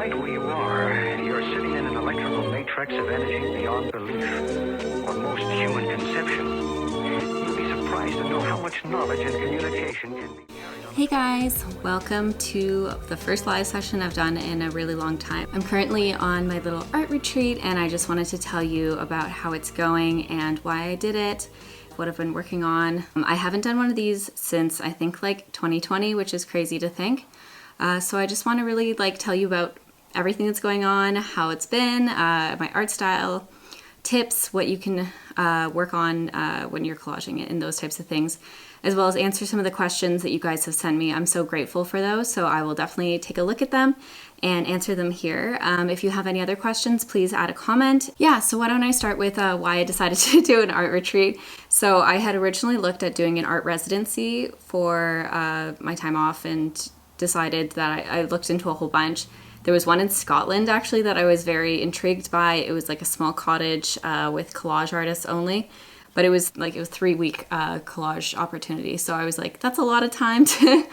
right where you are. You're sitting in an electrical matrix of energy beyond belief, or most human conception. You'd be surprised to know how much knowledge and communication can be carried on. Hey guys, welcome to the first live session I've done in a really long time. I'm currently on my little art retreat and I just wanted to tell you about how it's going and why I did it, what I've been working on. I haven't done one of these since I think like 2020, which is crazy to think. So I just want to really tell you about everything that's going on, how it's been, my art style, tips, what you can work on when you're collaging it and those types of things, as well as answer some of the questions that you guys have sent me. I'm so grateful for those, so I will definitely take a look at them and answer them here. If you have any other questions, please add a comment. Yeah, so why don't I start with why I decided to do an art retreat. So I had originally looked at doing an art residency for my time off and decided that I looked into a whole bunch. There was one in Scotland actually that I was very intrigued by. It was like a small cottage with collage artists only, but it was 3-week collage opportunity. So I was like, that's a lot of time to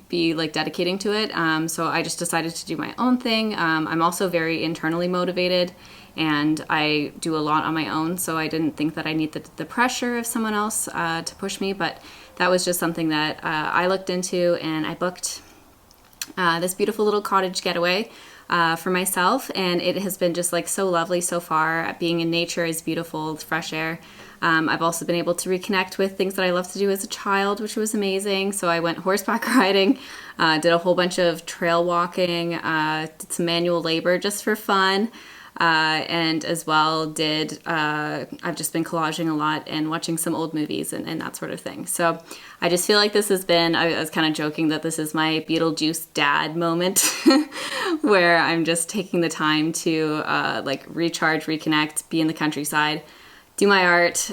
be dedicating to it. So I just decided to do my own thing. I'm also very internally motivated and I do a lot on my own. So I didn't think that I needed the pressure of someone else to push me, but that was just something that I looked into, and I booked this beautiful little cottage getaway for myself, and it has been just so lovely so far. Being in nature is beautiful, it's fresh air. I've also been able to reconnect with things that I loved to do as a child, which was amazing. So I went horseback riding, did a whole bunch of trail walking, did some manual labor just for fun. And as well I've just been collaging a lot and watching some old movies and that sort of thing. So I just feel like this has been, I was kind of joking that this is my Beetlejuice dad moment where I'm just taking the time to recharge, reconnect, be in the countryside, do my art,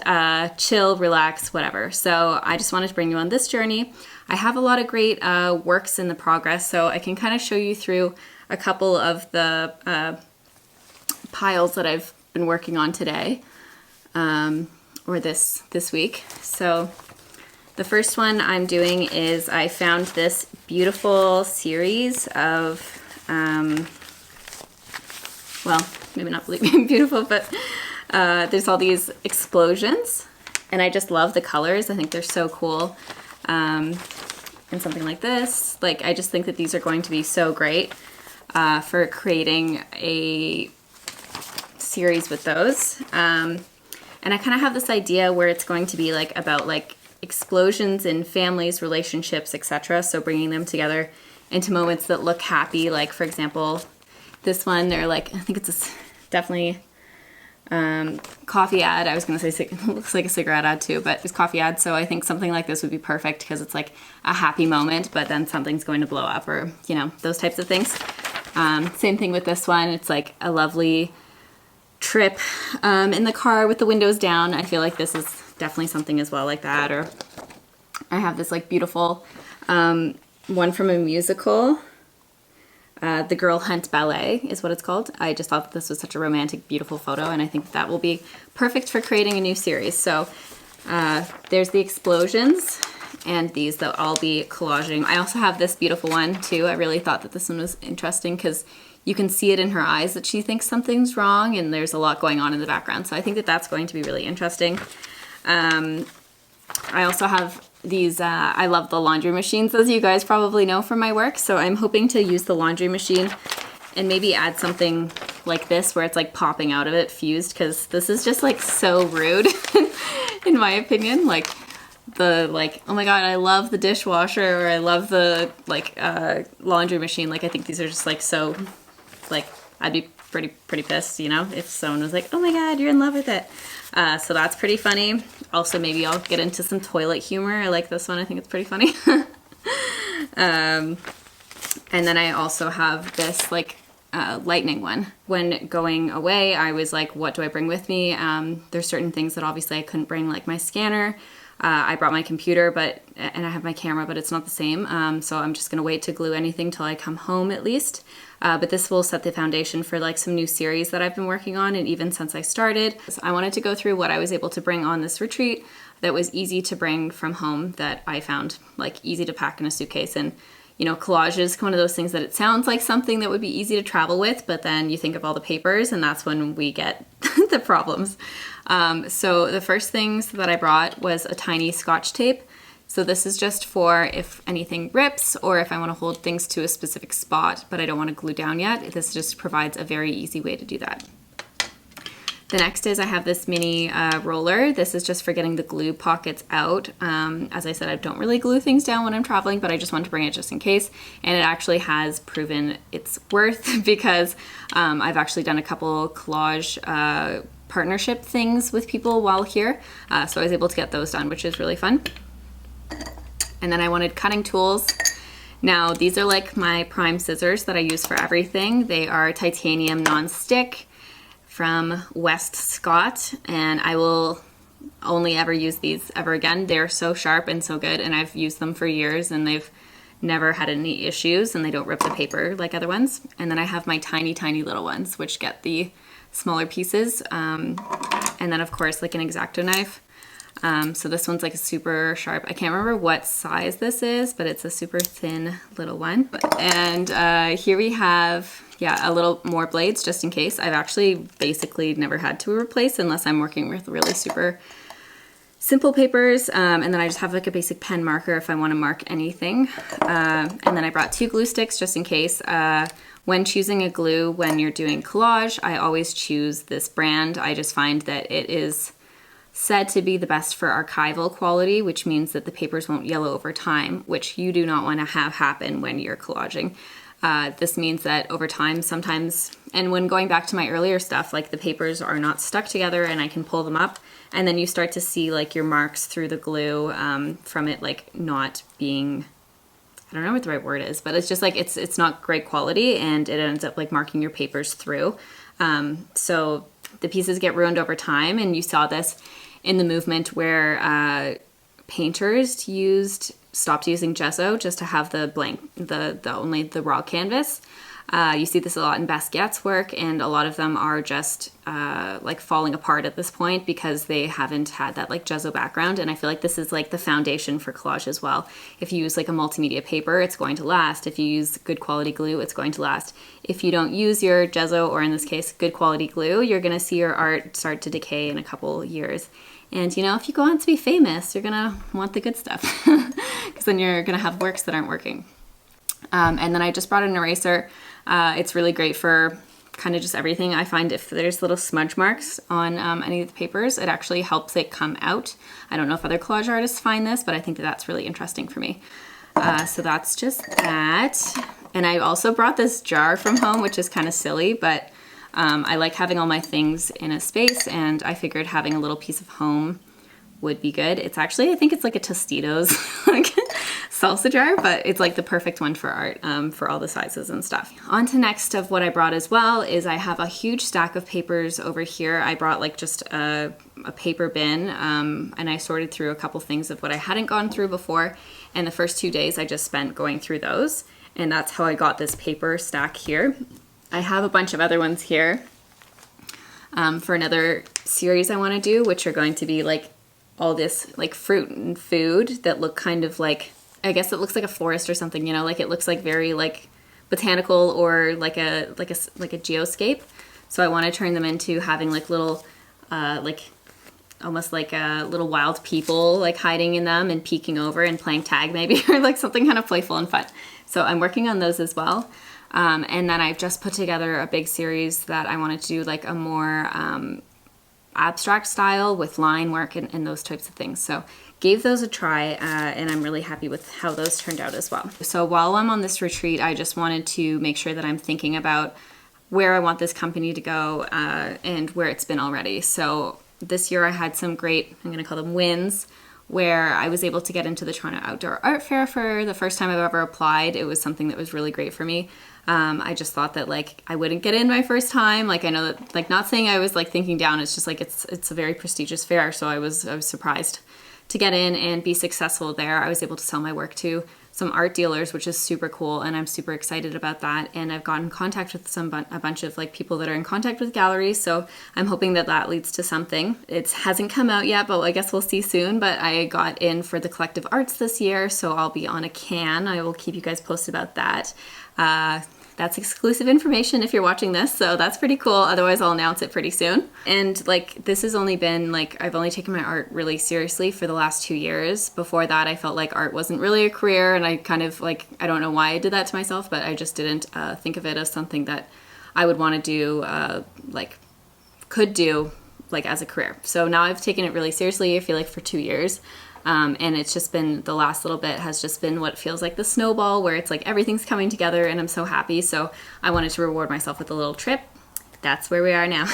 chill, relax, whatever. So I just wanted to bring you on this journey. I have a lot of great works in the progress, so I can kind of show you through a couple of the piles that I've been working on today, or this week. So the first one I'm doing is I found this beautiful series of, well, maybe not beautiful, but there's all these explosions, and I just love the colors. I think they're so cool. And something like this, I just think that these are going to be so great for creating a series with those. And I kind of have this idea where it's going to be about explosions in families, relationships, etc. So bringing them together into moments that look happy. For example, this one, they're I think it's definitely coffee ad. I was going to say it looks like a cigarette ad too, but it's coffee ad. So I think something like this would be perfect because it's a happy moment, but then something's going to blow up, or those types of things. Same thing with this one. It's a lovely trip in the car with the windows down. I feel like this is definitely something as well like that. Or I have this beautiful one from a musical, The Girl Hunt Ballet is what it's called. I just thought that this was such a romantic, beautiful photo, and I think that will be perfect for creating a new series. So there's the explosions, and these that I'll be collaging. I also have this beautiful one too. I really thought that this one was interesting because you can see it in her eyes that she thinks something's wrong, and there's a lot going on in the background. So I think that that's going to be really interesting. I also have these, I love the laundry machines, as you guys probably know from my work. So I'm hoping to use the laundry machine and maybe add something like this where it's popping out of it, fused, because this is just so rude in my opinion. Oh my god, I love the dishwasher, or I love the laundry machine. I think these are just so, I'd be pretty pissed, if someone was oh my god, you're in love with it. So that's pretty funny. Also, maybe I'll get into some toilet humor. I like this one. I think it's pretty funny. And then I also have this lightning one. When going away, I was what do I bring with me? There's certain things that obviously I couldn't bring, like my scanner. I brought my computer, and I have my camera, but it's not the same. So I'm just gonna wait to glue anything till I come home at least. But this will set the foundation for some new series that I've been working on, and even since I started. So I wanted to go through what I was able to bring on this retreat that was easy to bring from home, that I found easy to pack in a suitcase and you know, collage is one of those things that it sounds like something that would be easy to travel with, but then you think of all the papers and that's when we get the problems. So the first things that I brought was a tiny Scotch tape. So this is just for if anything rips or if I want to hold things to a specific spot, but I don't want to glue down yet. This just provides a very easy way to do that. The next is I have this mini roller. This is just for getting the glue pockets out. As I said, I don't really glue things down when I'm traveling, but I just wanted to bring it just in case. And it actually has proven its worth because I've actually done a couple collage partnership things with people while here. So I was able to get those done, which is really fun. And then I wanted cutting tools. Now these are like my prime scissors that I use for everything. They are titanium non-stick from West Scott, and I will only ever use these ever again. They're so sharp and so good, and I've used them for years and they've never had any issues and they don't rip the paper like other ones. And then I have my tiny little ones which get the smaller pieces, and then of course like an X-Acto knife. So this one's like a super sharp, I can't remember what size this is, but it's a super thin little one. And here we have, yeah, a little more blades just in case. I've actually basically never had to replace unless I'm working with really super simple papers. And then I just have like a basic pen marker if I want to mark anything. And then I brought 2 glue sticks just in case. When choosing a glue when you're doing collage, I always choose this brand. I just find that it is said to be the best for archival quality, which means that the papers won't yellow over time, which you do not want to have happen when you're collaging. This means that over time sometimes, and when going back to my earlier stuff, like the papers are not stuck together and I can pull them up, and then you start to see like your marks through the glue from it like not being, I don't know what the right word is, but it's just like it's not great quality and it ends up like marking your papers through. So the pieces get ruined over time, and you saw this in the movement where painters stopped using gesso just to have the only the raw canvas. You see this a lot in Basquiat's work, and a lot of them are just like falling apart at this point because they haven't had that like gesso background. And I feel like this is like the foundation for collage as well. If you use like a multimedia paper, it's going to last. If you use good quality glue, it's going to last. If you don't use your gesso, or in this case, good quality glue, you're gonna see your art start to decay in a couple years. And you know, if you go on to be famous, you're gonna want the good stuff because then you're gonna have works that aren't working. And then I just brought an eraser. It's really great for kind of just everything. I find if there's little smudge marks on any of the papers, it actually helps it come out. I don't know if other collage artists find this, but I think that that's really interesting for me. So that's just that. And I also brought this jar from home, which is kind of silly, but I like having all my things in a space, and I figured having a little piece of home would be good. It's actually, I think it's like a Tostitos like salsa jar, but it's like the perfect one for art, for all the sizes and stuff. On to next of what I brought as well is I have a huge stack of papers over here. I brought like just a paper bin, and I sorted through a couple things of what I hadn't gone through before, and the first 2 days I just spent going through those, and that's how I got this paper stack here. I have a bunch of other ones here for another series I want to do, which are going to be like all this like fruit and food that look kind of like, I guess it looks like a forest or something, you know, like it looks like very like botanical or like a geoscape. So I want to turn them into having like little like almost like little wild people like hiding in them and peeking over and playing tag maybe, or like something kind of playful and fun. So I'm working on those as well. And then I've just put together a big series that I wanted to do like a more abstract style with line work and those types of things. So gave those a try, and I'm really happy with how those turned out as well. So while I'm on this retreat, I just wanted to make sure that I'm thinking about where I want this company to go and where it's been already. So this year I had some great, I'm gonna call them wins, where I was able to get into the Toronto Outdoor Art Fair for the first time I've ever applied. It was something that was really great for me. I just thought that like I wouldn't get in my first time. Like I know that, like, not saying I was like thinking down, it's just like it's a very prestigious fair, so I was surprised to get in and be successful there. I was able to sell my work to some art dealers, which is super cool, and I'm super excited about that. And I've gotten in contact with a bunch of like people that are in contact with galleries, so I'm hoping that that leads to something. It hasn't come out yet, but I guess we'll see soon. But I got in for the Collective Arts this year, so I'll be on a can. I will keep you guys posted about that. That's exclusive information if you're watching this, so that's pretty cool. Otherwise, I'll announce it pretty soon. And like, this has only been like, I've only taken my art really seriously for the last 2 years. Before that, I felt like art wasn't really a career, and I kind of like, I don't know why I did that to myself, but I just didn't think of it as something that I would want to do, could do like as a career. So now I've taken it really seriously, I feel like, for 2 years. And it's just been, the last little bit has just been what feels like the snowball, where it's like everything's coming together and I'm so happy. So I wanted to reward myself with a little trip. That's where we are now.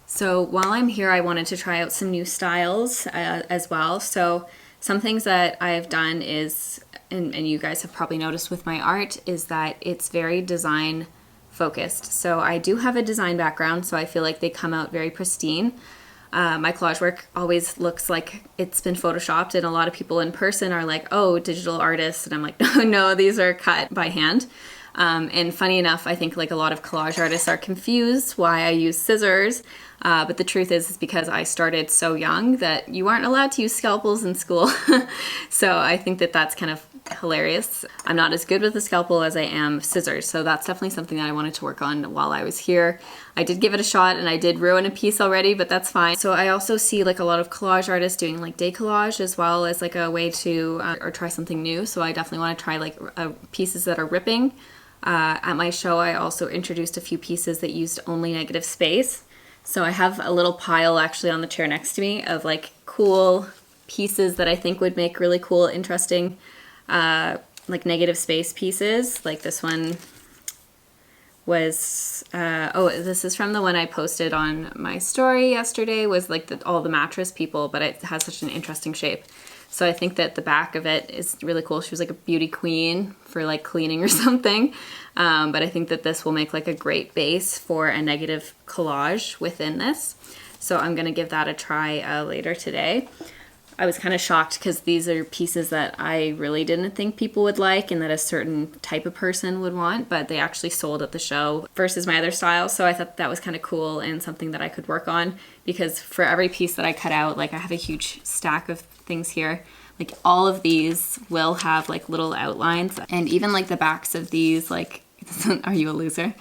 So while I'm here, I wanted to try out some new styles as well. So some things that I've done is, and you guys have probably noticed with my art, is that it's very design focused. So I do have a design background, so I feel like they come out very pristine. My collage work always looks like it's been photoshopped, and a lot of people in person are like, oh, digital artists, and I'm like, no, these are cut by hand. And funny enough, I think like a lot of collage artists are confused why I use scissors, but the truth is because I started so young that you aren't allowed to use scalpels in school. So I think that that's kind of hilarious. I'm not as good with a scalpel as I am scissors, so that's definitely something that I wanted to work on while I was here. I did give it a shot, and I did ruin a piece already, but that's fine. So I also see like a lot of collage artists doing like decollage as well as like a way to or try something new. So I definitely want to try like pieces that are ripping. At my show, I also introduced a few pieces that used only negative space. So I have a little pile actually on the chair next to me of like cool pieces that I think would make really cool, interesting like negative space pieces. Like this one was, this is from the one I posted on my story yesterday, was like all the mattress people, but it has such an interesting shape. So I think that the back of it is really cool. She was like a beauty queen for like cleaning or something. But I think that this will make like a great base for a negative collage within this. So I'm gonna give that a try later today. I was kind of shocked because these are pieces that I really didn't think people would like and that a certain type of person would want, but they actually sold at the show versus my other styles. So I thought that was kind of cool and something that I could work on, because for every piece that I cut out, like I have a huge stack of things here. Like all of these will have like little outlines, and even like the backs of these, like, are you a loser?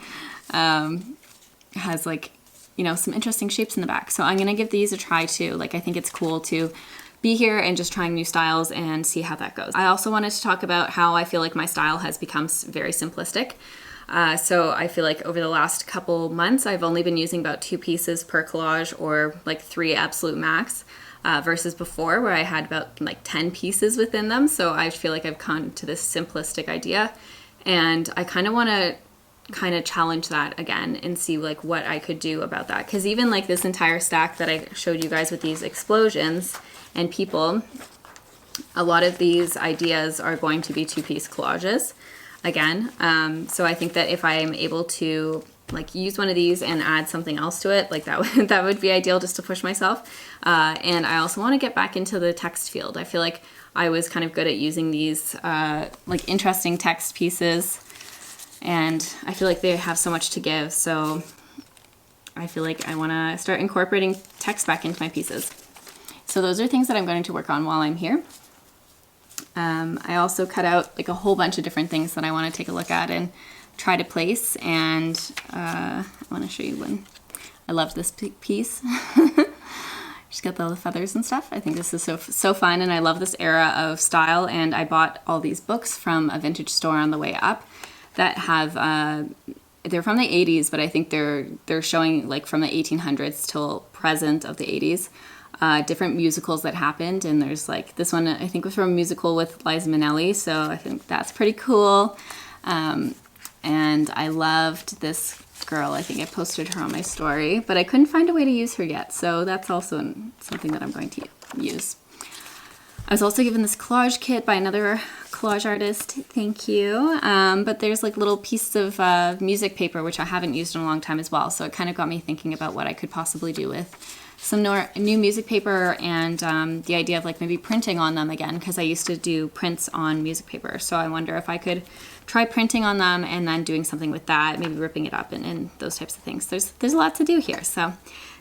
Has like, you know, some interesting shapes in the back. So I'm going to give these a try too. Like, I think it's cool to be here and just trying new styles and see how that goes. I also wanted to talk about how I feel like my style has become very simplistic. So I feel like over the last couple months, I've only been using about 2 pieces per collage, or like 3 absolute max, versus before where I had about like 10 pieces within them. So I feel like I've come to this simplistic idea, and I kind of want to challenge that again and see like what I could do about that. Because even like this entire stack that I showed you guys with these explosions and people, a lot of these ideas are going to be 2-piece collages again. So I think that if I'm able to like use one of these and add something else to it, like that would be ideal, just to push myself. And I also want to get back into the text field. I feel like I was kind of good at using these like interesting text pieces, and I feel like they have so much to give. So I feel like I want to start incorporating text back into my pieces. So those are things that I'm going to work on while I'm here. I also cut out like a whole bunch of different things that I want to take a look at and try to place, and I want to show you one. I love this piece. She's got all the feathers and stuff. I think this is so fun, and I love this era of style. And I bought all these books from a vintage store on the way up that have they're from the 80s, but I think they're showing like from the 1800s till present of the 80s. Different musicals that happened, and there's like this one I think was from a musical with Liza Minnelli, so I think that's pretty cool. And I loved this girl. I think I posted her on my story, but I couldn't find a way to use her yet, so that's also something that I'm going to use. I was also given this collage kit by another collage artist. Thank you. But there's like little pieces of music paper, which I haven't used in a long time as well. So it kind of got me thinking about what I could possibly do with some new music paper, and the idea of like maybe printing on them again, because I used to do prints on music paper. So I wonder if I could try printing on them and then doing something with that, maybe ripping it up and those types of things. There's a lot to do here. So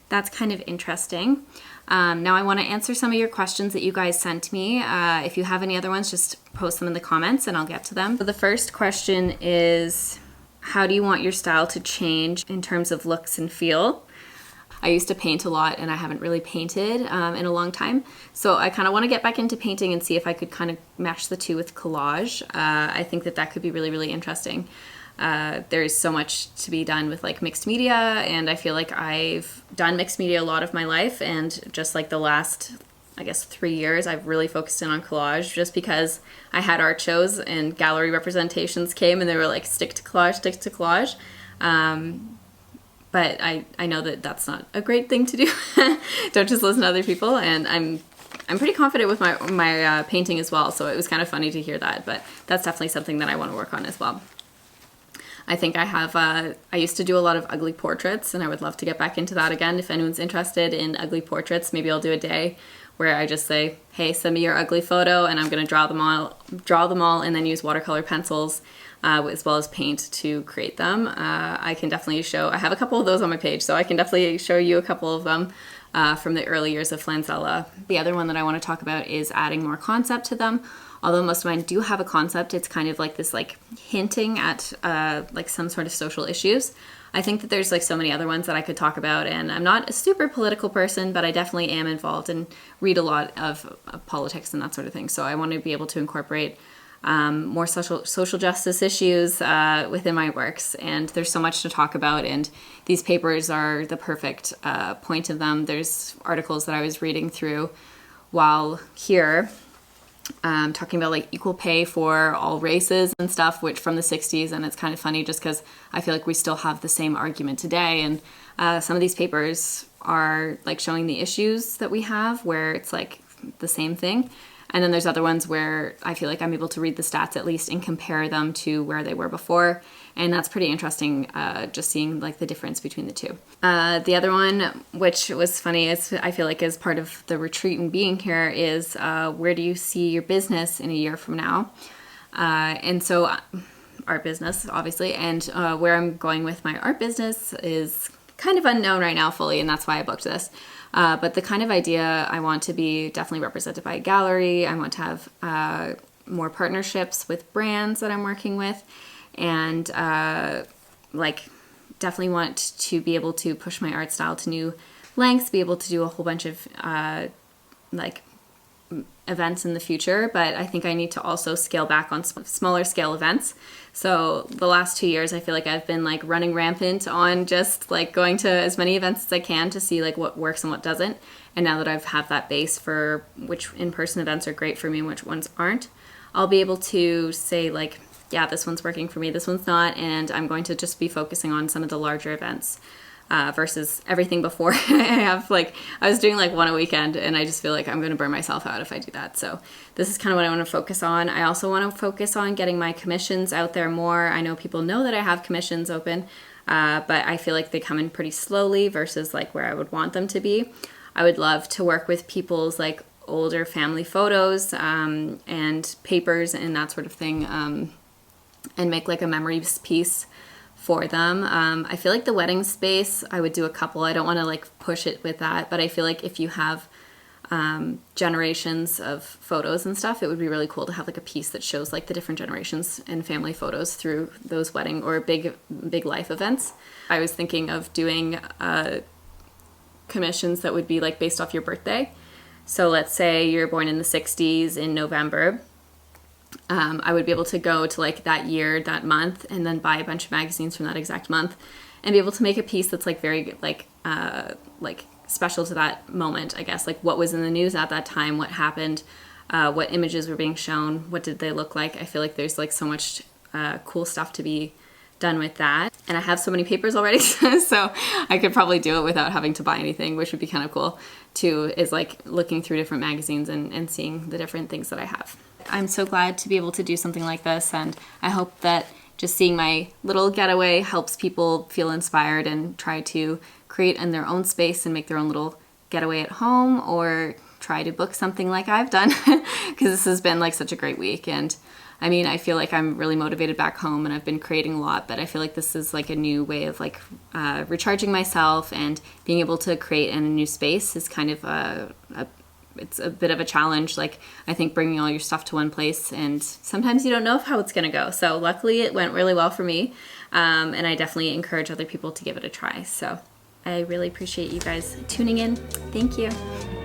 that's kind of interesting. Now I want to answer some of your questions that you guys sent me. If you have any other ones, just post them in the comments and I'll get to them. So the first question is, how do you want your style to change in terms of looks and feel? I used to paint a lot and I haven't really painted in a long time. So I kind of want to get back into painting and see if I could kind of match the two with collage. I think that could be really, really interesting. There's so much to be done with like mixed media, and I feel like I've done mixed media a lot of my life, and just like the last, I guess, 3 years, I've really focused in on collage just because I had art shows and gallery representations came and they were like, stick to collage, stick to collage. But I know that that's not a great thing to do. Don't just listen to other people. And I'm pretty confident with my painting as well. So it was kind of funny to hear that, but that's definitely something that I want to work on as well. I think I used to do a lot of ugly portraits, and I would love to get back into that again. If anyone's interested in ugly portraits, maybe I'll do a day where I just say, hey, send me your ugly photo, and I'm going to draw them all and then use watercolor pencils as well as paint to create them. I can definitely I have a couple of those on my page, so I can definitely show you a couple of them from the early years of Flanzella. The other one that I want to talk about is adding more concept to them. Although most of mine do have a concept, it's kind of like this like hinting at like some sort of social issues. I think that there's like so many other ones that I could talk about, and I'm not a super political person, but I definitely am involved and read a lot of politics and that sort of thing. So I want to be able to incorporate more social justice issues within my works, and there's so much to talk about, and these papers are the perfect point of them. There's articles that I was reading through while here, talking about like equal pay for all races and stuff, which from the 60s, and it's kind of funny just because I feel like we still have the same argument today, and some of these papers are like showing the issues that we have where it's like the same thing. And then there's other ones where I feel like I'm able to read the stats at least and compare them to where they were before. And that's pretty interesting, just seeing like the difference between the two. The other one, which was funny, is I feel like as part of the retreat and being here, is where do you see your business in a year from now? And so art business, obviously, and where I'm going with my art business is kind of unknown right now fully, and that's why I booked this. But the kind of idea I want to be definitely represented by a gallery. I want to have more partnerships with brands that I'm working with, and like definitely want to be able to push my art style to new lengths, be able to do a whole bunch of like events in the future. But I think I need to also scale back on smaller scale events. So the last 2 years, I feel like I've been like running rampant on just like going to as many events as I can to see like what works and what doesn't. And now that I've have that base for which in-person events are great for me and which ones aren't, I'll be able to say like, yeah, this one's working for me, this one's not, and I'm going to just be focusing on some of the larger events versus everything before. I was doing like one a weekend, and I just feel like I'm going to burn myself out if I do that. So this is kind of what I want to focus on. I also want to focus on getting my commissions out there more. I know people know that I have commissions open, but I feel like they come in pretty slowly versus like where I would want them to be. I would love to work with people's like older family photos and papers and that sort of thing, and make like a memories piece for them. I feel like the wedding space, I would do a couple. I don't want to like push it with that, but I feel like if you have generations of photos and stuff, it would be really cool to have like a piece that shows like the different generations and family photos through those wedding or big life events. I was thinking of doing commissions that would be like based off your birthday. So let's say you're born in the 60s in November. I would be able to go to like that year, that month, and then buy a bunch of magazines from that exact month and be able to make a piece that's like very like special to that moment, I guess. Like what was in the news at that time, what happened, what images were being shown, what did they look like. I feel like there's like so much cool stuff to be done with that. And I have so many papers already, so I could probably do it without having to buy anything, which would be kind of cool too, is like looking through different magazines and seeing the different things that I have. I'm so glad to be able to do something like this, and I hope that just seeing my little getaway helps people feel inspired and try to create in their own space and make their own little getaway at home, or try to book something like I've done, because this has been like such a great week. And I mean, I feel like I'm really motivated back home and I've been creating a lot, but I feel like this is like a new way of like recharging myself, and being able to create in a new space is kind of it's a bit of a challenge. Like, I think bringing all your stuff to one place, and sometimes you don't know how it's going to go. So luckily it went really well for me. And I definitely encourage other people to give it a try. So I really appreciate you guys tuning in. Thank you.